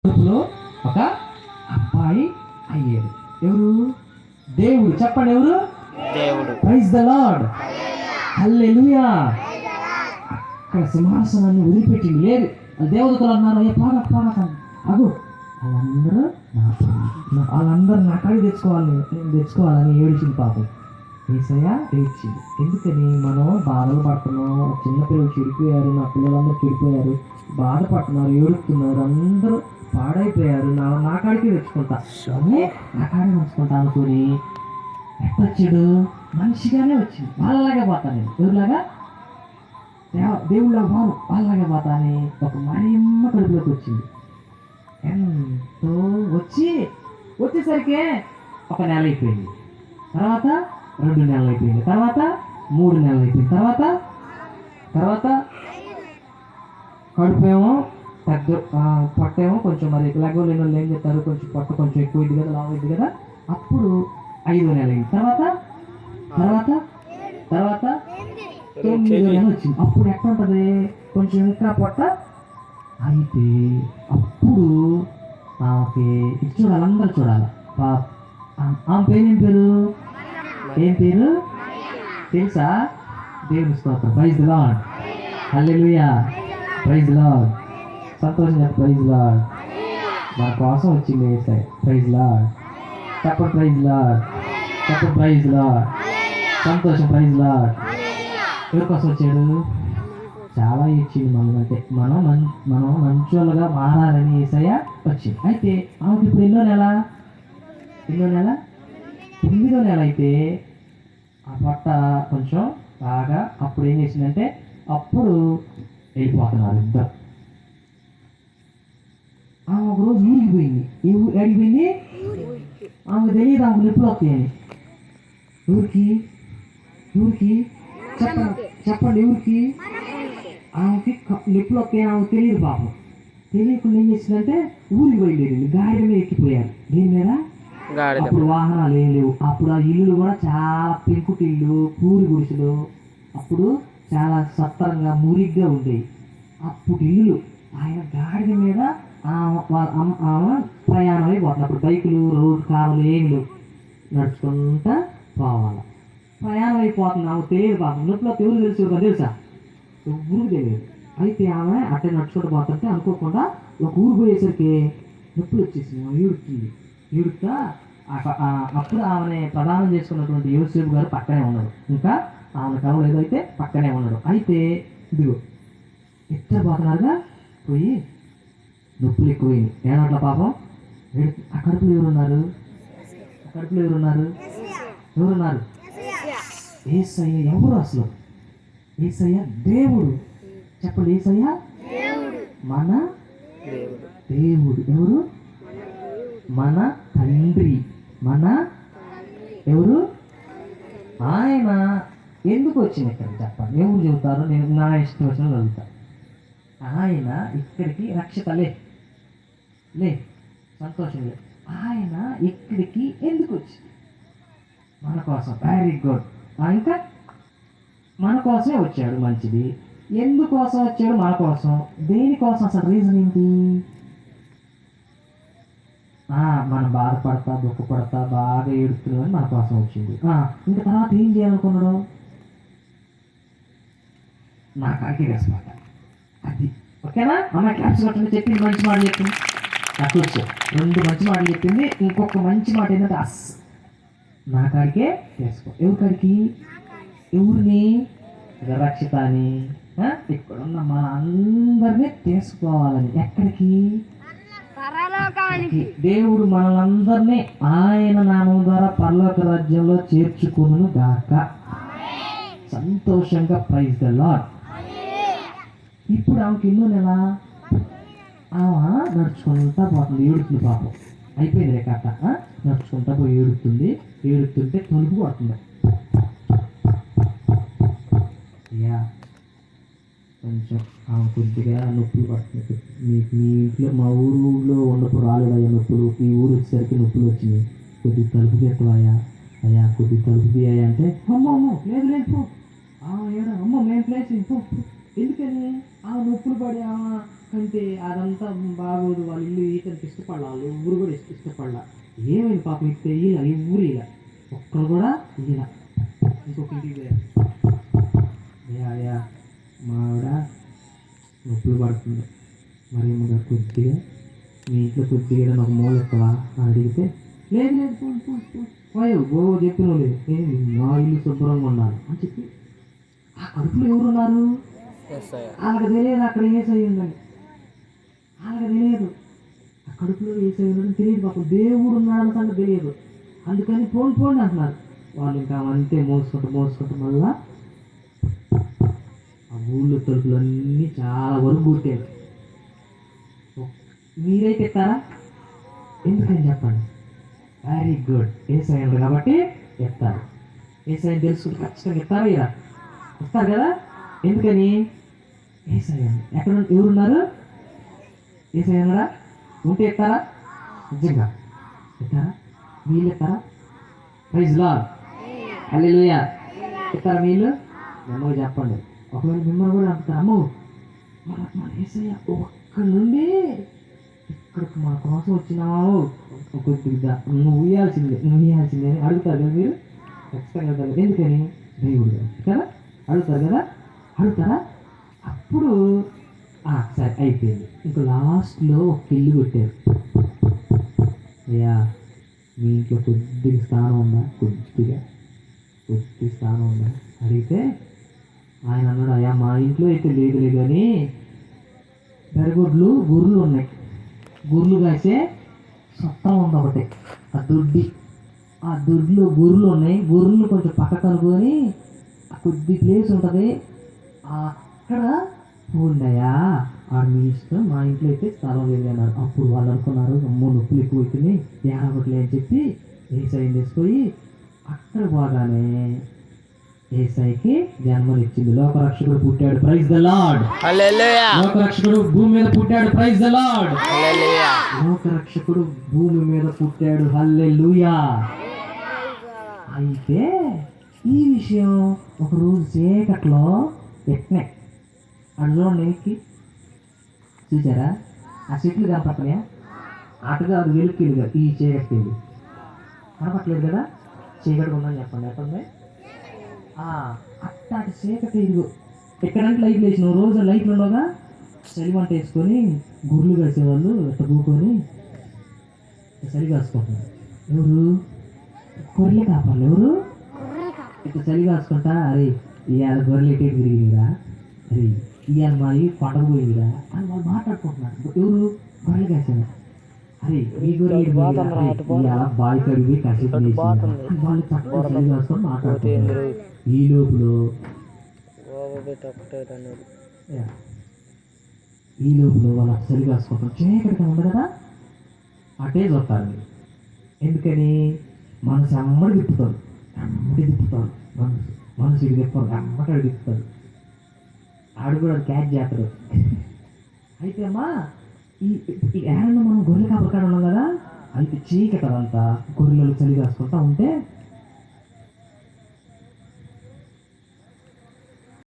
కడుపులో ఒక అబ్బాయి అయ్యాడు. ఎవరు? దేవుడు. చెప్పండి, ఎవరు? దేవుడు. ప్రైజ్ ద లార్డ్, హల్లెలూయా. అక్కడ సింహాసనాన్ని వదిలిపెట్టింది లేదు. దేవదూతలు అన్నారు, అయ్యా పాడకండి, అగు వాళ్ళందరూ వాళ్ళందరూ నా కాడికి తెచ్చుకోవాలని ఏడిచింది పాపం. ఏసయ్య ఏడ్చింది. ఎందుకని? మనం బాధలు పడుతున్నాం. చిన్నపిల్లలు చెడిపోయారు, నా పిల్లలందరూ చెడిపోయారు, బాధపడుతున్నారు, ఏడుస్తున్నారు, అందరూ పాడైపోయారు. నా కాడికి తెచ్చుకుంటా అని నా కాడికి ఉంచుకుంటా అనుకుని ఎట్టొచ్చాడు? మనిషిగానే వచ్చింది. వాళ్ళలాగే పోతా నేను. ఎవరిలాగా? దేవుళ్ళగా బాను, వాళ్ళలాగే పోతా అని ఒక మరియమ్మ కడుపులోకి వచ్చింది. ఎంతో వచ్చేసరికి ఒక నెల అయిపోయింది, తర్వాత 2 నెలలు అయిపోయింది, తర్వాత 3 నెలలు అయిపోయింది, తర్వాత కడుపేమో పెద్ద, పొట్టేమో కొంచెం, మరి లెగో లేని వాళ్ళు ఏం చెప్తారు, కొంచెం పొట్ట కొంచెం ఎక్కువ అయింది కదా, లావు అయింది కదా. అప్పుడు 5 నెలలు అయింది, తర్వాత 9 నెలలు వచ్చింది. అప్పుడు ఎట్లా ఉంటుంది? కొంచెం ఇంకా పొట్ట అయితే అప్పుడు ఆమెకి ఇది చూడాలి, అందరూ చూడాలి. ఆమె పేరు ఏం పేరు తెలుసా? దేవుని స్తోత్రం. Praise the lord, hallelujah. Praise the lord. సంతోషంగా ప్రైజ్ ది లార్డ్. మన కోసం వచ్చింది యేసయ్య. Praise the lord. చెప్పండి ప్రైజ్ ది లార్డ్, చెప్పండి ప్రైజ్ ది లార్డ్. సంతోషం. Praise the lord. ఎవరి కోసం వచ్చాడు? చాలా ఇచ్చింది మనం, అంటే మనం మంచోళ్ళగా మారాలని యేసయ్య వచ్చింది. అయితే ఆమెకి ఇప్పుడు ఎన్నో నెల? 9వ నెల అయితే ఆ పొట్ట కొంచెం బాగా, అప్పుడు ఏం చేసిందంటే అప్పుడు వెళ్ళిపోతున్నారు ఇద్దరు. ఆమె ఒకరోజు ఊరికి పోయింది. అడిగిపోయింది, ఆమెకు తెలియదు ఆమెకు నొప్పులు వస్తాయని. ఊరికి చెప్పండి ఎవరికి? ఆమెకి నొప్పులు వస్తాయని ఆమెకు తెలియదు. పాపం తెలియకుండా ఏం చేసిందంటే ఊరికి బయలుదేరింది. గాడి మీద ఎక్కిపోయారు. దీని మీద అప్పుడు వాహనాలు ఏం లేవు. అప్పుడు ఆ ఇల్లులు కూడా చాలా పెంకుటిల్లు, పూరి గుడిసెలు. అప్పుడు చాలా సత్తరంగా మురిగ్గా ఉండేవి అప్పుడు ఇల్లులు. ఆయన గాడిద మీద ఆమె ప్రయాణం అయిపోతుంది. అప్పుడు బైకులు, రోడ్డు, కార్లు ఏమి లేవు, నడుచుకుంటా పోవాలి. ప్రయాణం అయిపోతుంది. ఆమె తెలియదు. పాపం నొప్పిలో తెలుసా? ఎవరికి తెలియదు. అయితే ఆమె అట్టే నడుచుకుంటూ పోతుంటే అనుకోకుండా ఒక ఊరు పోయేసరికి నొప్పులు వచ్చేసింది. ఈడుతా అప్పుడు ఆమెని ప్రదానం చేసుకున్నటువంటి యోసేపు గారు పక్కనే ఉన్నాడు. ఇంకా ఆమె కవులు ఏదైతే పక్కనే ఉన్నాడు. అయితే ఇదిగో ఎట్లా పోతున్నారుగా పోయి నొప్పులు ఎక్కువైంది. ఏమట్లా పాపం ఆ కడుపులో ఎవరున్నారు? యేసయ్య. ఎవరు అసలు? యేసయ్య దేవుడు. చెప్పండి, యేసయ్య మన దేవుడు. ఎవరు? మన తండ్రి. మన ఎవరు? ఆయన ఎందుకు వచ్చింది ఇక్కడ? చెప్పండి, ఎవరు చెబుతారు? నేను నా ఇష్టం వచ్చిన చదువుతాను. ఆయన ఇక్కడికి రక్షితలే సంతోషం లేదు. ఆయన ఇక్కడికి ఎందుకు వచ్చింది? మన కోసం. Very good. ఇంకా మన కోసమే వచ్చాడు. మంచిది. ఎందుకోసం వచ్చాడు? మన కోసం. దేనికోసం? అసలు రీజన్ ఏంటి? మనం బాధపడతా, దుఃఖపడతా, బాగా ఏడుస్తున్నామని మన కోసం వచ్చింది. ఇంకా తర్వాత ఏం చేయాలనుకున్నాడు? నా కాడికి రెస్పాండ్. అది ఓకేనా? అమ్మాయి క్లాప్స్ కొట్టండి. చెప్పింది మంచి మాట చెప్పింది. నాకు వచ్చా 2 మంచి మాటలు చెప్పింది. ఇంకొక మంచి మాట ఏంటంటే నా కాడికే చేసుకో. ఎవరి కాడికి? ఎవరిని? రక్షితాని. ఇక్కడున్న మన అందరినీ తీసుకోవాలని. ఎక్కడికి? దేవుడు మనలందరినీ ఆయన నామం ద్వారా పరలోక రాజ్యంలో చేర్చుకును గాక. సంతోషంగా ప్రైజ్ ద లార్డ్. ఇప్పుడు ఆమెకి ఎన్నో నెల? ఆమె నడుచుకుంటా పోతుంది, ఏడుతుంది. పాపం అయిపోయింది రే కథ. నడుచుకుంటా పోయి ఏడుతుంటే తలుపు కొడుతుంది. అయ్యా కొంచెం ఆమె కొద్దిగా నొప్పులు పడుతుంది. మీ ఇంట్లో మా ఊళ్ళో ఉన్నప్పుడు రాలేదయ్యా నొప్పులు, ఈ ఊరు వచ్చేసరికి నొప్పులు వచ్చినాయి, కొద్దిగా తలుపు తీస్తావయ్యా, అయ్యా కొద్దిగా తలుపు తీయ్యా అంటే అమ్మో లేదు పో. ఏడా అమ్మ మేము ప్లేస్ ఎందుకని? ఆమె నొప్పులు పడి ఆమె అంటే అదంతా బాగోదు, వాళ్ళ ఇల్లు ఈతనికి ఇష్టపడాలి, వాళ్ళు ఊరు కూడా ఇష్టపడాల. ఏమైంది పాపం ఇస్తే ఇలా ఈ ఊరు ఇలా ఒక్కరు కూడా ఇలా ఇంకొక ఇంటికి పోయారు. అయ్యా మా ఆవిడ నొప్పులు పడుతుంది, మరి కొద్దిగా మీ ఇంట్లో కొద్దిగా ఏదైనా ఒక మూల ఎక్కవా అని అడిగితే లేదు లేదు పోయో గోవో చెప్పిన లేదు, ఏంది మా ఇల్లు శుభ్రంగా ఉండాలి అని చెప్పి ఆ కడుపులో ఎవరున్నారు వాళ్ళకి తెలియదు అక్కడ ఏసై ఉందని, వాళ్ళకి తెలియదు ఆ కడుపులో ఏసై ఉందని తెలియదు, పాపం దేవుడు ఉన్నాడని సంగతి తెలియదు. అందుకని పోండి అంటున్నారు. వాళ్ళు ఇంకా అంతే మోసుకుంటూ మళ్ళా ఆ ఊళ్ళో తలుపులన్నీ చాలా వరకు కొట్టారు. మీరైతే ఎత్తారా? ఎందుకని చెప్పండి. వెరీ గుడ్, ఏసై అన్నారు కాబట్టి ఎత్తారు. ఏసై తెలుసుకుంటే ఖచ్చితంగా ఎత్తారా? ఇలా ఎత్తారు కదా. ఎందుకని? ఏసై ఎక్కడ ఎవరున్నారు? ఏసై అన్నారా? ఉంటే ఎత్తారా? నిజంగా ఎత్తారా? వీళ్ళు ఎత్తారా? ప్రైజ్ లార్డ్, హల్లెలూయా. ఎత్తారా వీళ్ళు? అమ్మకు చెప్పండి. ఒకవేళ మిమ్మల్ని కూడా అంటారు, అమ్మో మన ఏసయ్య ఒక్క నుండి ఇక్కడికి మన కోసం వచ్చినావు, కొద్దిగా నువ్వు ఇవ్వాల్సిందే అని అడుగుతారు కదా మీరు, ఖచ్చితంగా అడుగుతారు. ఎందుకని? దేవుడు కదా అడుగుతారు కదా. అడుగుతారా? అప్పుడు సరే అయిపోయింది. ఇంకా లాస్ట్లో ఒక ఇల్లు కొట్టారు. అయ్యా మీ ఇంట్లో కొద్దిగా స్థానం ఉందా? కొద్ది స్థానం ఉందా అడిగితే ఆయన అన్నాడు, అయ్యా మా ఇంట్లో అయితే లేదు కానీ గొర్రెలు ఉన్నాయి, గొర్రెలు కాసే సొత్తం ఉంది ఒకటి, ఆ గొర్రెలు ఉన్నాయి, గొర్రెలు కొంచెం పక్క కనుక్కొని కొద్ది ప్లేస్ ఉంటుంది అక్కడ పోండయా ఆడ మీ ఇష్టం, మా ఇంట్లో అయితే స్థలం లేదు అన్నారు. అప్పుడు వాళ్ళు అనుకున్నారు, అమ్మో నొప్పులు ఎక్కువ అవుతుంది ఏడవట్లే అని చెప్పి ఏసైని తీసుకుపోయి అక్కడ పోగానే ఏసైకి జన్మనిచ్చింది. లోకరక్షకుడు పుట్టాడు, ప్రైజ్ ద లార్డ్. లోకరక్షకుడు భూమి మీద పుట్టాడు, ప్రైజ్ ద లార్డ్. లోకరక్షకుడు భూమి మీద పుట్టాడు, హల్లెలూయా. అయితే ఈ విషయం ఒకరోజు చీకట్లో ఎట్నే అటు చూడండి, చూసారా ఆ చెట్లు కనపడుతున్నాయా? అటుగా అది వెలుక్కిలుగా ఈ చీకటి కనపట్లేదు కదా. చీకటి ఉందని చెప్పండి, ఎట్టుంది? అట్టాటి చీకటి ఇదిగో ఎక్కడంటే లైట్లు వేసినావు, రోజు లైట్లు ఉండగా చలి వంట వేసుకొని గుర్లు కాసేవాళ్ళు ఎట్ట కూకొని చలి కాసుకుంటున్నారు. ఎవరు? గొర్రెలు కాపాలి. ఎవరు? ఇట్లా చలి కాసుకుంటా, అరే ఇవాళ గొర్రెలు ఎటే తిరిగిరా, అరే ఇవాళ మాది పండగ పోయిందిరా అని వాళ్ళు మాట్లాడుకుంటున్నారు. ఎవరు? గొర్రెలు కాసేవారు. అరే ఈ గొర్రెలు ఇవాళ బావి కడిగి కసేపు వాళ్ళు చక్కగా చలి కాసుకొని మాట్లాడుతున్నారు. ఈ లోపల వాళ్ళు చలి కాసుకుంటారు, చీకటిగా ఉంది కదా. అటే చూస్తారు మీరు. ఎందుకని? మనసు అమ్మడి తిప్పుతారు, మనసుకి తిప్పారు, అమ్మటాడు తిప్పుతారు. ఆడు కూడా క్యాచ్ చేస్తాడు. అయితే అమ్మా ఈ ఏడన్నా మనం గొర్రెలు కాపరికాడ ఉన్నాం కదా, అయితే చీకటి అదంతా గొర్రెలు చలి కాసుకుంటా ఉంటే